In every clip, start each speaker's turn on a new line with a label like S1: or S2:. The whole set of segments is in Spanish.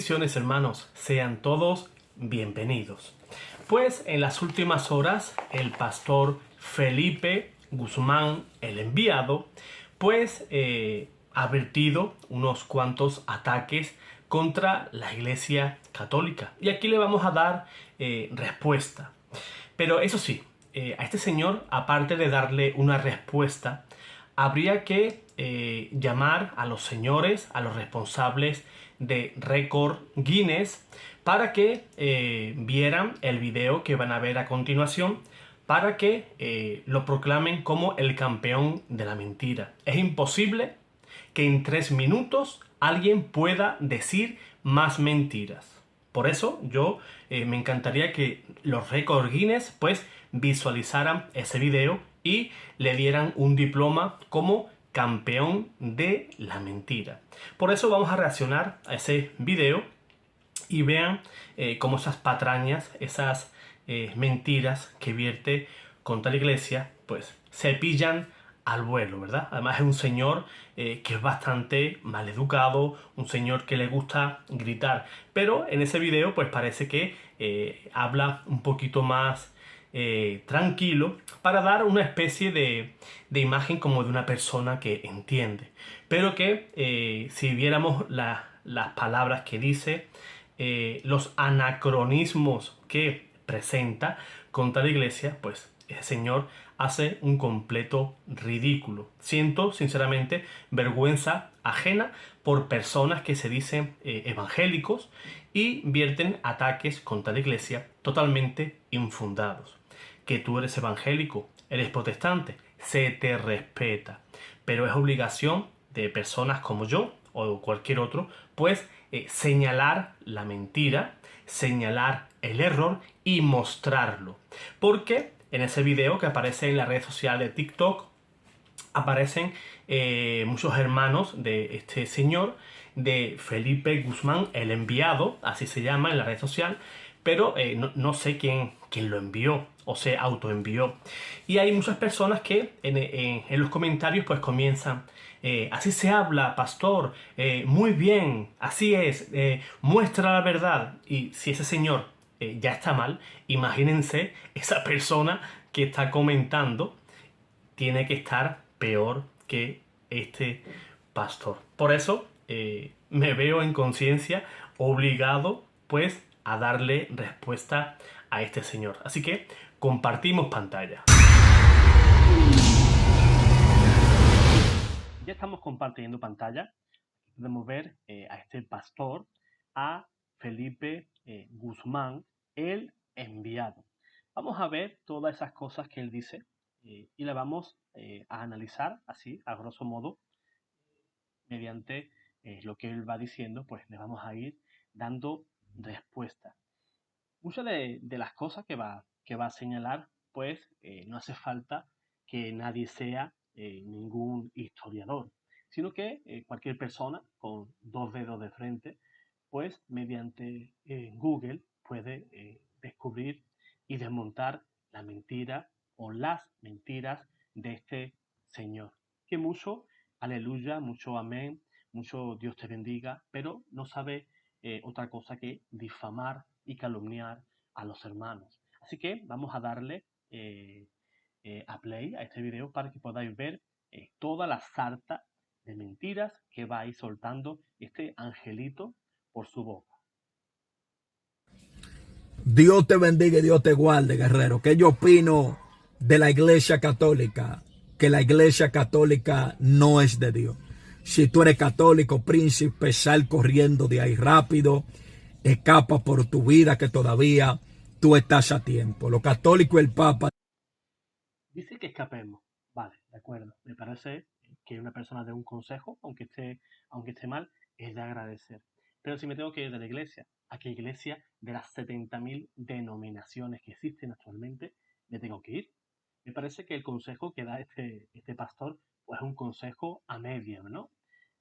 S1: Bendiciones, hermanos, sean todos bienvenidos. Pues en las últimas horas el pastor Felipe Guzmán, el enviado, pues ha vertido unos cuantos ataques contra la Iglesia Católica. Y aquí le vamos a dar respuesta. Pero eso sí, a este señor, aparte de darle una respuesta, habría que llamar a los señores, a los responsables de Récord Guinness, para que vieran el video que van a ver a continuación, para que lo proclamen como el campeón de la mentira. Es imposible que en 3 minutos alguien pueda decir más mentiras. Por eso yo me encantaría que los Récord Guinness pues visualizaran ese video y le dieran un diploma como campeón de la mentira. Por eso vamos a reaccionar a ese video y vean cómo esas patrañas, esas mentiras que vierte contra la iglesia, pues se pillan al vuelo, ¿verdad? Además es un señor que es bastante maleducado, un señor que le gusta gritar, pero en ese video pues parece que habla un poquito más tranquilo para dar una especie de imagen como de una persona que entiende, pero que si viéramos las palabras que dice, los anacronismos que presenta contra la iglesia, pues ese señor hace un completo ridículo. Siento sinceramente vergüenza ajena por personas que se dicen evangélicos y vierten ataques contra la iglesia totalmente infundados. Que tú eres evangélico, eres protestante, se te respeta, pero es obligación de personas como yo o cualquier otro, pues señalar la mentira, señalar el error y mostrarlo. Porque en ese video que aparece en la red social de TikTok aparecen muchos hermanos de este señor, de Felipe Guzmán, el enviado, así se llama en la red social, pero no sé quién lo envió o se autoenvió. Y hay muchas personas que en los comentarios pues comienzan, así se habla, pastor, muy bien, así es, muestra la verdad. Y si ese señor ya está mal, imagínense esa persona que está comentando tiene que estar peor que este pastor. Por eso me veo en conciencia obligado pues a darle respuesta a este señor. Así que compartimos pantalla. Ya estamos compartiendo pantalla. Podemos ver a este pastor, a Felipe Guzmán, el enviado. Vamos a ver todas esas cosas que él dice y la vamos a analizar así, a grosso modo, mediante lo que él va diciendo, pues le vamos a ir dando respuesta. Muchas de las cosas que va a señalar, pues no hace falta que nadie sea ningún historiador, sino que cualquier persona con 2 dedos de frente, pues mediante Google puede descubrir y desmontar la mentira o las mentiras de este señor. Que mucho aleluya, mucho amén, mucho Dios te bendiga, pero no sabe otra cosa que difamar y calumniar a los hermanos. Así que vamos a darle a play a este video para que podáis ver toda la sarta de mentiras que va a ir soltando este angelito por su boca.
S2: Dios te bendiga y Dios te guarde, guerrero. ¿Qué yo opino de la iglesia católica? Que la iglesia católica no es de Dios. Si tú eres católico, príncipe, sal corriendo de ahí rápido. Escapa por tu vida, que todavía tú estás a tiempo. Los católicos y el Papa.
S1: Dice que escapemos. Vale, de acuerdo. Me parece que una persona dé un consejo, aunque esté mal, es de agradecer. Pero si me tengo que ir de la iglesia, ¿a qué iglesia de las 70.000 denominaciones que existen actualmente me tengo que ir? Me parece que el consejo que da este pastor pues es un consejo a media, ¿no?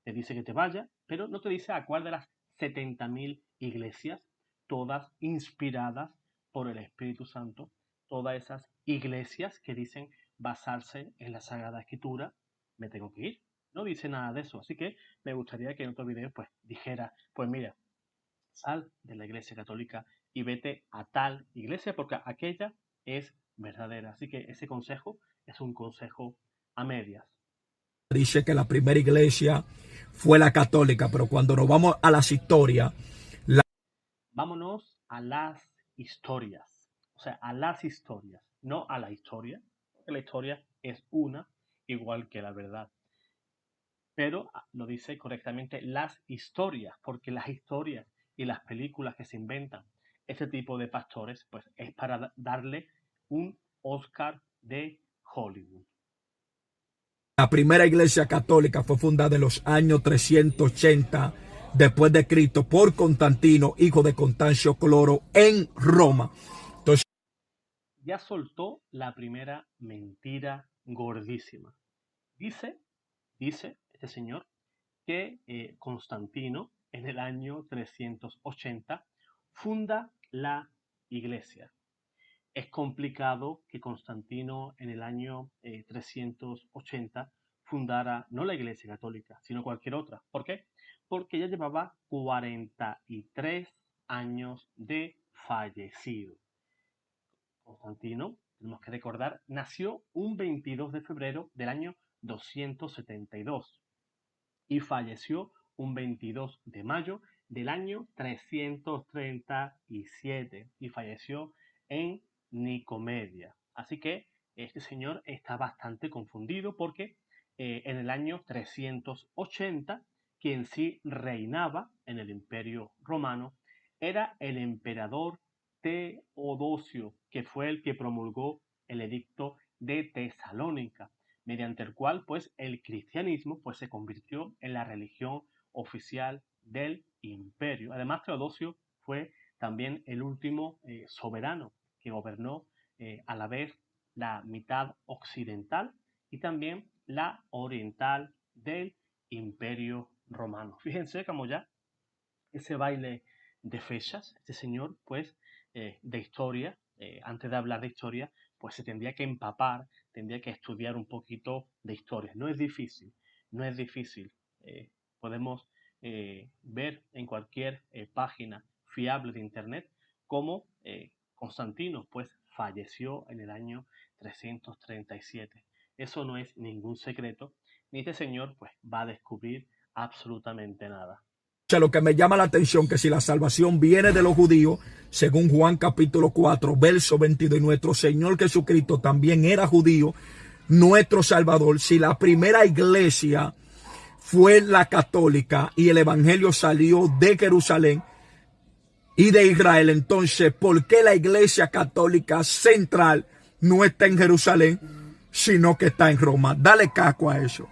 S1: Te dice que te vaya, pero no te dice a cuál de las 70.000 iglesias, todas inspiradas por el Espíritu Santo, todas esas iglesias que dicen basarse en la Sagrada Escritura, me tengo que ir. No dice nada de eso, así que me gustaría que en otro video pues dijera, pues mira, Sal de la Iglesia Católica y vete a tal iglesia porque aquella es verdadera. Así que ese consejo es un consejo a medias.
S2: Dice que la primera iglesia fue la católica, pero cuando nos vamos a las historias,
S1: Vámonos a las historias. O sea, a las historias, no a la historia, porque la historia es una, igual que la verdad. Pero lo dice correctamente las historias, porque las historias y las películas que se inventan ese tipo de pastores, pues es para darle un Oscar de Hollywood.
S2: la primera iglesia católica fue fundada en los años 380 después de Cristo por Constantino, hijo de Constancio Cloro, en Roma. Entonces,
S1: Ya soltó la primera mentira gordísima. Dice este señor que Constantino en el año 380 funda la iglesia. Es complicado que Constantino en el año 380 fundara no la Iglesia Católica, sino cualquier otra. ¿Por qué? Porque ya llevaba 43 años de fallecido. Constantino, tenemos que recordar, nació un 22 de febrero del año 272 y falleció un 22 de mayo del año 337 y falleció en Nicomedia. Así que este señor está bastante confundido porque en el año 380 quien sí reinaba en el Imperio Romano era el emperador Teodosio, que fue el que promulgó el edicto de Tesalónica, mediante el cual pues el cristianismo pues se convirtió en la religión oficial del imperio. Además, Teodosio fue también el último soberano que gobernó a la vez la mitad occidental y también la oriental del imperio romano. Fíjense cómo ya ese baile de fechas, este señor, pues, de historia, antes de hablar de historia, pues se tendría que empapar, tendría que estudiar un poquito de historia. No es difícil, no es difícil. Podemos ver en cualquier página fiable de internet cómo Constantino, pues, falleció en el año 337. Eso no es ningún secreto, ni este señor, pues, va a descubrir absolutamente nada.
S2: lo que me llama la atención que si la salvación viene de los judíos, según Juan capítulo 4, verso 22, y nuestro Señor Jesucristo también era judío, nuestro Salvador, si la primera iglesia fue la católica y el evangelio salió de Jerusalén y de Israel, entonces, ¿por qué la iglesia católica central no está en Jerusalén, sino que está en Roma? Dale caco a eso.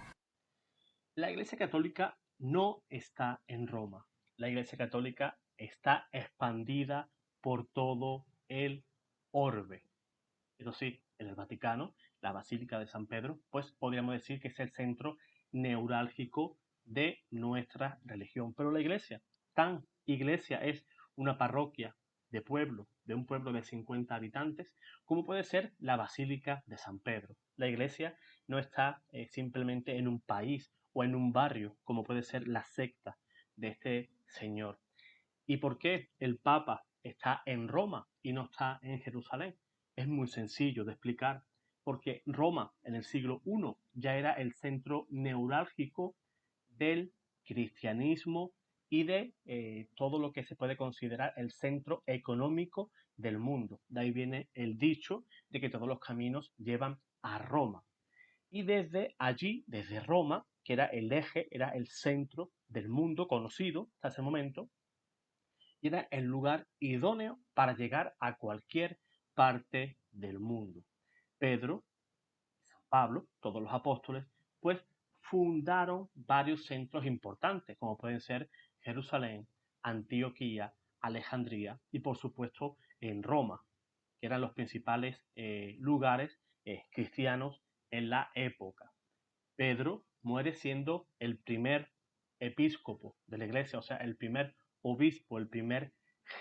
S1: La Iglesia Católica no está en Roma. La Iglesia Católica está expandida por todo el orbe. Eso sí, en el Vaticano, la Basílica de San Pedro, pues podríamos decir que es el centro neurálgico de nuestra religión. Pero la iglesia, tan iglesia es una parroquia de pueblo, de un pueblo de 50 habitantes, como puede ser la Basílica de San Pedro. La iglesia no está simplemente en un país o en un barrio, como puede ser la secta de este señor. ¿Y por qué el Papa está en Roma y no está en Jerusalén? Es muy sencillo de explicar, porque Roma en el siglo I ya era el centro neurálgico del cristianismo y de todo lo que se puede considerar el centro económico del mundo. De ahí viene el dicho de que todos los caminos llevan a Roma. Y desde allí, desde Roma, que era el eje, era el centro del mundo conocido hasta ese momento, y era el lugar idóneo para llegar a cualquier parte del mundo. Pedro, San Pablo, todos los apóstoles, pues fundaron varios centros importantes, como pueden ser Jerusalén, Antioquía, Alejandría y por supuesto en Roma, que eran los principales lugares cristianos en la época. Pedro muere siendo el primer episcopo de la iglesia, o sea, el primer obispo, el primer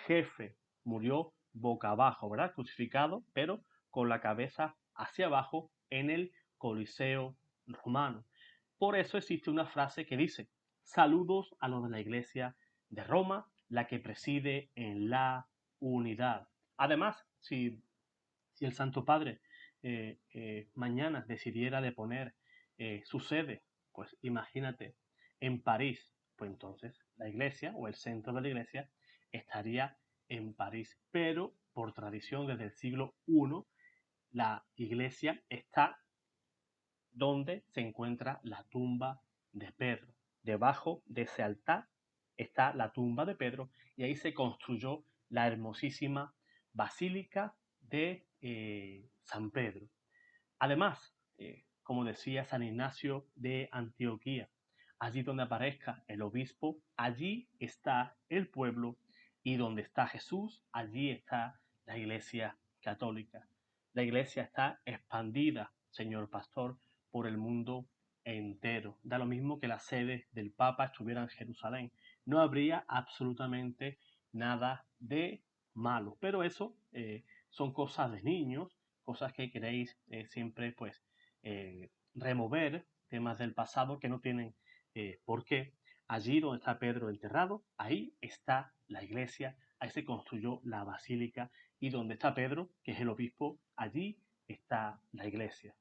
S1: jefe. Murió boca abajo, ¿verdad? Crucificado, pero con la cabeza hacia abajo en el Coliseo romano. Por eso existe una frase que dice: saludos a los de la iglesia de Roma, la que preside en la unidad. Además, si el Santo Padre mañana decidiera de poner su sede, pues imagínate, en París, pues entonces la iglesia o el centro de la iglesia estaría en París. Pero por tradición desde el siglo I, la iglesia está donde se encuentra la tumba de Pedro. Debajo de ese altar está la tumba de Pedro y ahí se construyó la hermosísima Basílica de San Pedro. Además, como decía San Ignacio de Antioquía, allí donde aparezca el obispo, allí está el pueblo, y donde está Jesús, allí está la Iglesia católica. La Iglesia está expandida, señor pastor, por el mundo entero. Da lo mismo que la sede del Papa estuviera en Jerusalén. No habría absolutamente nada de malo. Pero eso son cosas de niños, cosas que queréis siempre pues remover, temas del pasado que no tienen por qué. Allí donde está Pedro enterrado, ahí está la iglesia, ahí se construyó la basílica, y donde está Pedro, que es el obispo, allí está la iglesia.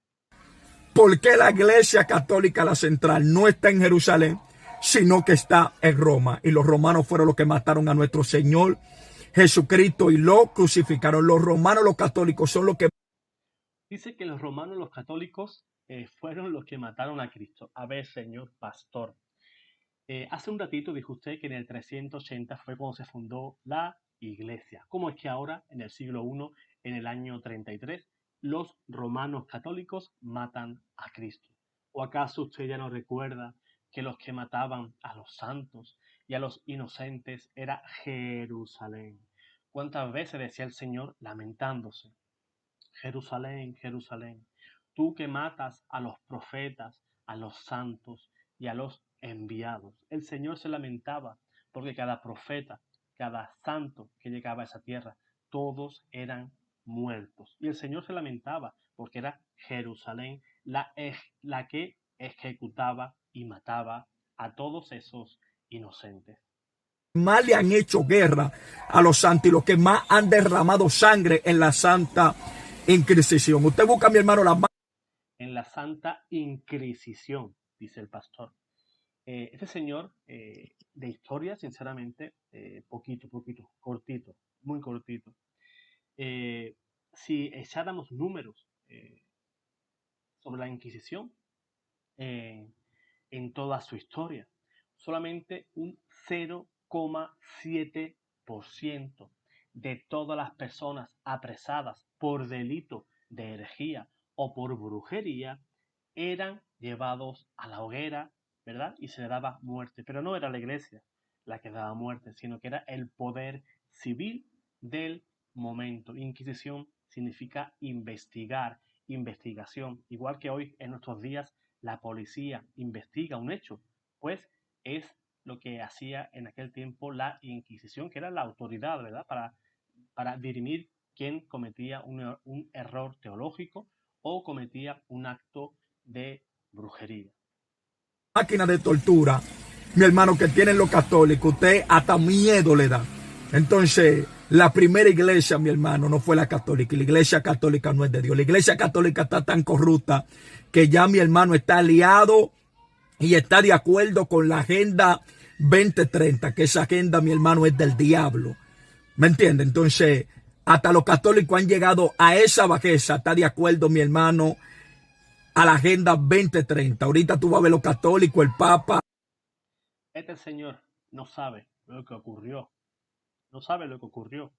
S2: ¿Por qué la iglesia católica, la central, no está en Jerusalén, sino que está en Roma? Y los romanos fueron los que mataron a nuestro Señor Jesucristo y lo crucificaron. Los romanos, los católicos, son los que...
S1: Dice que los romanos, los católicos, fueron los que mataron a Cristo. A ver, señor pastor. Hace un ratito dijo usted que en el 380 fue cuando se fundó la iglesia. ¿Cómo es que ahora, en el siglo I, en el año 33, los romanos católicos matan a Cristo? ¿O acaso usted ya no recuerda que los que mataban a los santos y a los inocentes era Jerusalén? ¿Cuántas veces decía el Señor lamentándose? Jerusalén, Jerusalén, tú que matas a los profetas, a los santos y a los enviados. El Señor se lamentaba porque cada profeta, cada santo que llegaba a esa tierra, todos eran muertos. Y el Señor se lamentaba porque era Jerusalén la que ejecutaba y mataba a todos esos inocentes.
S2: más le han hecho guerra a los santos y los que más han derramado sangre en la Santa Inquisición. Usted busca, mi hermano, las...
S1: En la Santa Inquisición, dice el pastor. Este señor de historia, sinceramente, poquito, cortito, muy cortito. Si echáramos números sobre la Inquisición eh, en toda su historia, solamente un 0,7% de todas las personas apresadas por delito de herejía o por brujería eran llevados a la hoguera, ¿verdad? Y se le daba muerte. Pero no era la iglesia la que daba muerte, sino que era el poder civil del momento. Inquisición significa investigar, investigación. Igual que hoy en nuestros días la policía investiga un hecho, pues es lo que hacía en aquel tiempo la Inquisición, que era la autoridad, ¿verdad? Para dirimir quién cometía un error teológico o cometía un acto de brujería.
S2: Máquina de tortura, mi hermano, que tienen los católicos, usted hasta miedo le da. Entonces, la primera iglesia, mi hermano, no fue la católica. Y la iglesia católica no es de Dios. La iglesia católica está tan corrupta que ya mi hermano está aliado y está de acuerdo con la Agenda 2030, que esa agenda, mi hermano, es del diablo. ¿Me entiende? Entonces, hasta los católicos han llegado a esa bajeza. Está de acuerdo, mi hermano, a la Agenda 2030. Ahorita tú vas a ver los católicos, el Papa.
S1: Este señor no sabe lo que ocurrió, no sabe lo que ocurrió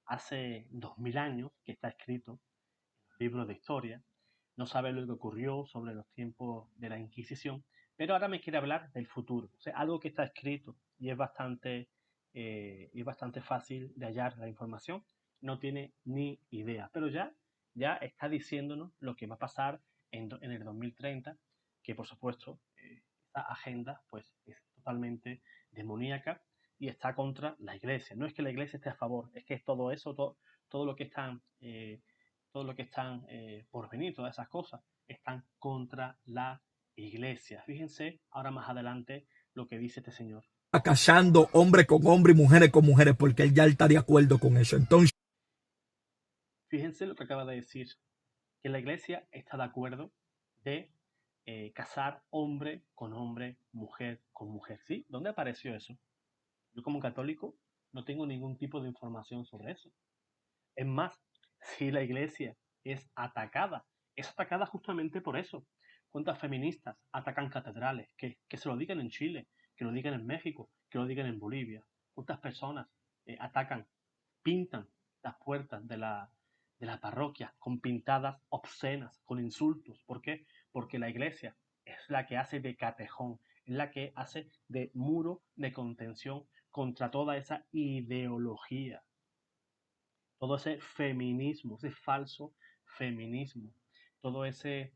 S1: hace 2000 años, que está escrito en los libros de historia, no sabe lo que ocurrió sobre los tiempos de la Inquisición, pero ahora me quiere hablar del futuro, o sea, algo que está escrito y es bastante fácil de hallar la información, no tiene ni idea, pero ya está diciéndonos lo que va a pasar en el 2030, que por supuesto esta agenda pues es totalmente demoníaca y está contra la iglesia. No es que la iglesia esté a favor, es que es todo eso, todo lo que están por venir, todas esas cosas, están contra la iglesia. Fíjense ahora más adelante lo que dice este señor.
S2: casando hombre con hombre y mujeres con mujeres, porque él ya está de acuerdo con eso. Entonces,
S1: Fíjense lo que acaba de decir, que la iglesia está de acuerdo de casar hombre con hombre, mujer con mujer. ¿Sí? ¿Dónde apareció eso? Yo como católico no tengo ningún tipo de información sobre eso. Es más, si la iglesia es atacada justamente por eso. ¿Cuántas feministas atacan catedrales? Que se lo digan en Chile, que lo digan en México, que lo digan en Bolivia. ¿Cuántas personas atacan, pintan las puertas de la parroquia con pintadas obscenas, con insultos? ¿Por qué? Porque la iglesia es la que hace de catejón, es la que hace de muro de contención contra toda esa ideología, todo ese feminismo, ese falso feminismo, todo ese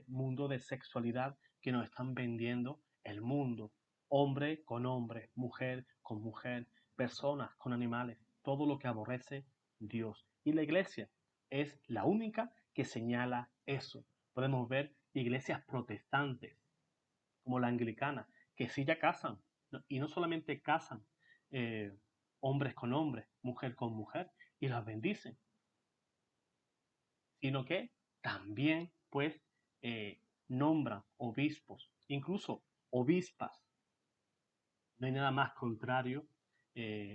S1: mundo de sexualidad que nos están vendiendo el mundo, hombre con hombre, mujer con mujer, personas con animales, todo lo que aborrece Dios. Y la iglesia es la única que señala eso. Podemos ver iglesias protestantes, como la anglicana, que sí ya casan, ¿no? Y no solamente casan eh, hombres con hombres, mujer con mujer, y las bendicen, sino que también pues nombran obispos, incluso obispas. No hay nada más contrario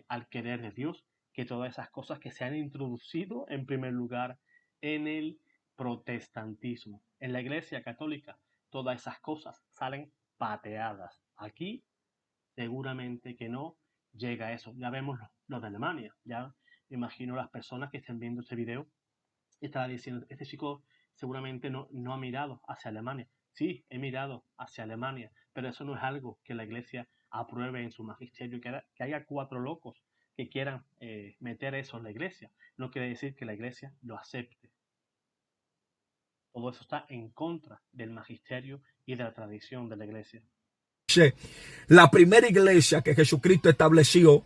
S1: al querer de Dios que todas esas cosas que se han introducido en primer lugar en el protestantismo. En la Iglesia Católica todas esas cosas salen pateadas. Aquí seguramente que no llega a eso. Ya vemos lo de Alemania. Ya me imagino las personas que estén viendo este video y estarán diciendo, este chico seguramente no ha mirado hacia Alemania. Sí, he mirado hacia Alemania, pero eso no es algo que la iglesia apruebe en su magisterio. Que haya cuatro locos que quieran meter eso en la iglesia no quiere decir que la iglesia lo acepte. Todo eso está en contra del magisterio y de la tradición de la iglesia.
S2: la primera iglesia que Jesucristo estableció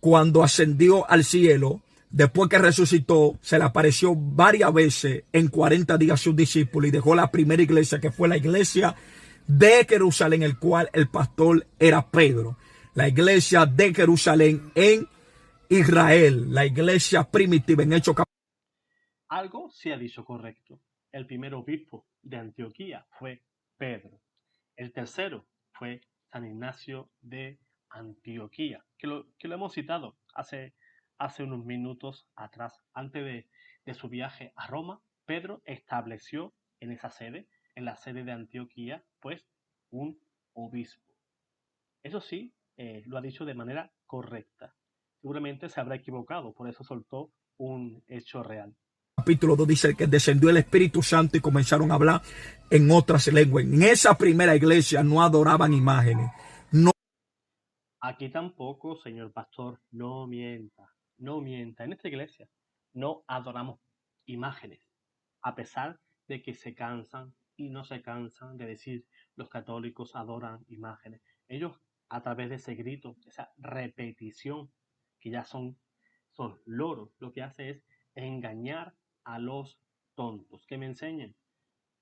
S2: cuando ascendió al cielo, después que resucitó, se le apareció varias veces en 40 días a sus discípulos y dejó la primera iglesia, que fue la iglesia de Jerusalén, el cual el pastor era Pedro. La iglesia de Jerusalén en Israel, la iglesia primitiva en Hechos.
S1: Algo se ha dicho correcto. El primer obispo de Antioquía fue Pedro. El tercero fue San Ignacio de Antioquía, que lo hemos citado hace unos minutos atrás. Antes de su viaje a Roma, Pedro estableció en esa sede, en la sede de Antioquía, pues un obispo. Eso sí, lo ha dicho de manera correcta. Seguramente se habrá equivocado, por eso soltó un hecho real.
S2: Capítulo 2 dice que descendió el Espíritu Santo y comenzaron a hablar en otras lenguas. En esa primera iglesia no adoraban imágenes. No.
S1: Aquí tampoco, señor pastor, no mienta, no mienta. En esta iglesia no adoramos imágenes, a pesar de que se cansan y no se cansan de decir los católicos adoran imágenes. Ellos, a través de ese grito, esa repetición, que ya son loros, lo que hace es engañar a los tontos. Que me enseñen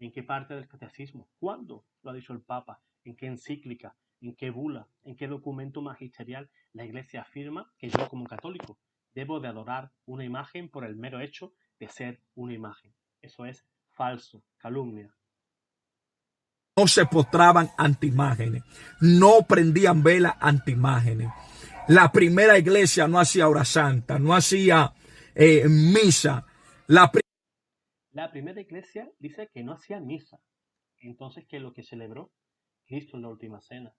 S1: en qué parte del catecismo, cuándo lo ha dicho el Papa, en qué encíclica, en qué bula, en qué documento magisterial la Iglesia afirma que yo como católico debo de adorar una imagen por el mero hecho de ser una imagen. Eso es falso, calumnia.
S2: No se postraban ante imágenes, no prendían velas ante imágenes. La primera iglesia no hacía hora santa, no hacía misa.
S1: La primera iglesia dice que no hacía misa. Entonces, ¿qué es lo que celebró Cristo en la última cena?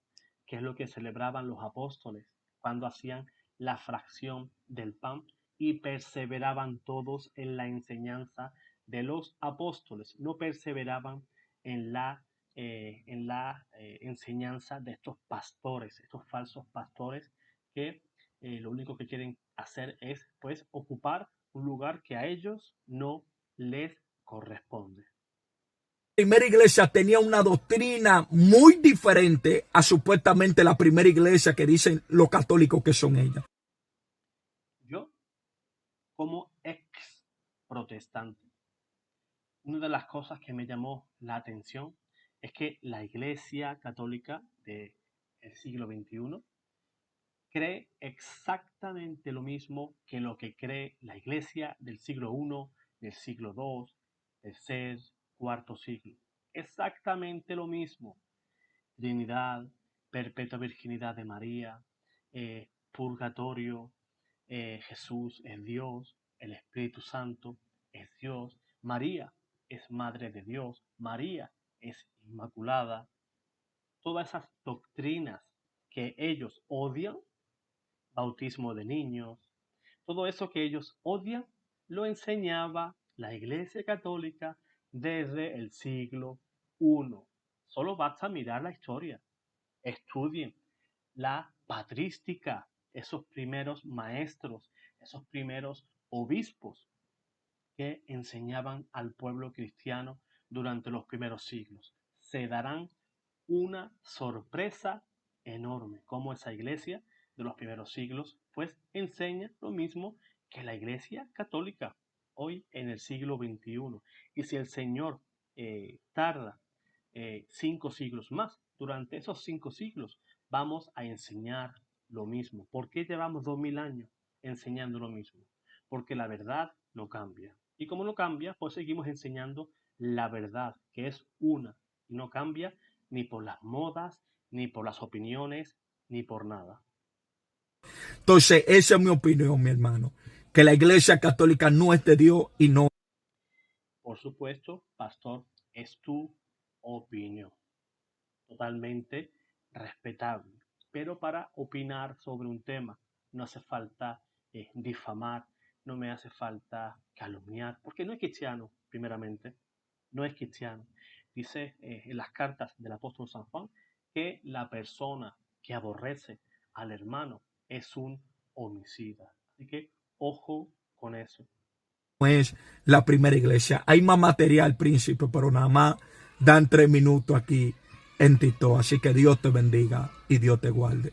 S1: ¿Qué es lo que celebraban los apóstoles cuando hacían la fracción del pan y perseveraban todos en la enseñanza de los apóstoles? No perseveraban en la enseñanza de estos pastores, estos falsos pastores que lo único que quieren hacer es pues ocupar un lugar que a ellos no les corresponde.
S2: Primera iglesia tenía una doctrina muy diferente a supuestamente la primera iglesia que dicen los católicos que son ellas.
S1: Yo, como ex protestante, una de las cosas que me llamó la atención es que la Iglesia Católica del siglo XXI cree exactamente lo mismo que lo que cree la iglesia del siglo I, del siglo II, tercer, cuarto siglo. Exactamente lo mismo. Trinidad, perpetua virginidad de María, purgatorio, Jesús es Dios, el Espíritu Santo es Dios, María es Madre de Dios, María es Inmaculada. Todas esas doctrinas que ellos odian, bautismo de niños, todo eso que ellos odian, lo enseñaba la Iglesia Católica desde el siglo I. Solo basta mirar la historia. Estudien la patrística, esos primeros maestros, esos primeros obispos que enseñaban al pueblo cristiano durante los primeros siglos. Se darán una sorpresa enorme, como esa iglesia de los primeros siglos, pues enseña lo mismo que la iglesia católica hoy en el siglo XXI. Y si el Señor tarda 5 siglos más, durante esos 5 siglos vamos a enseñar lo mismo. ¿Por qué llevamos 2000 años enseñando lo mismo? Porque la verdad no cambia. Y como no cambia, pues seguimos enseñando la verdad, que es una, y no cambia ni por las modas, ni por las opiniones, ni por nada.
S2: Entonces, esa es mi opinión, mi hermano, que la iglesia católica no es de Dios y no.
S1: Por supuesto, pastor, es tu opinión, totalmente respetable. Pero para opinar sobre un tema no hace falta difamar, no me hace falta calumniar, porque no es cristiano, primeramente, no es cristiano. Dice en las cartas del apóstol San Juan que la persona que aborrece al hermano es un homicida. Así que ojo con eso.
S2: Es la primera iglesia. Hay más material, príncipe, pero nada más dan 3 minutos aquí en Tito. Así que Dios te bendiga y Dios te guarde.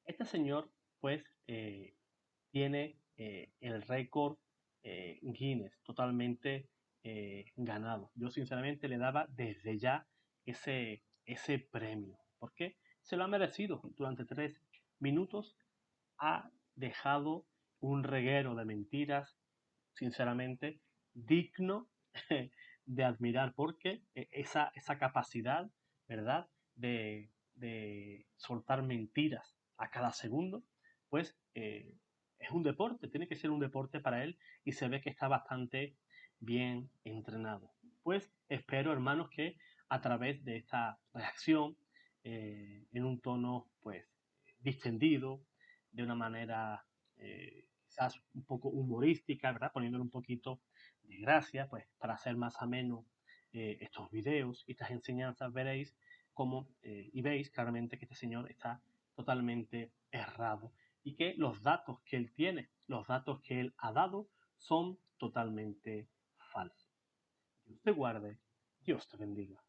S1: Este señor, pues, tiene el récord Guinness totalmente ganado. Yo sinceramente le daba desde ya ese premio. ¿Por qué? Se lo ha merecido. Durante 3 minutos ha dejado un reguero de mentiras, sinceramente, digno de admirar, porque esa capacidad, ¿verdad?, de soltar mentiras a cada segundo, pues es un deporte, tiene que ser un deporte para él y se ve que está bastante bien entrenado. Pues espero, hermanos, que a través de esta reacción, en un tono pues distendido, de una manera quizás un poco humorística, ¿verdad? Poniéndole un poquito de gracia, pues para hacer más ameno estos videos y estas enseñanzas, veréis cómo, y veis claramente que este señor está totalmente errado y que los datos que él tiene, los datos que él ha dado, son totalmente falsos. Dios te guarde, Dios te bendiga.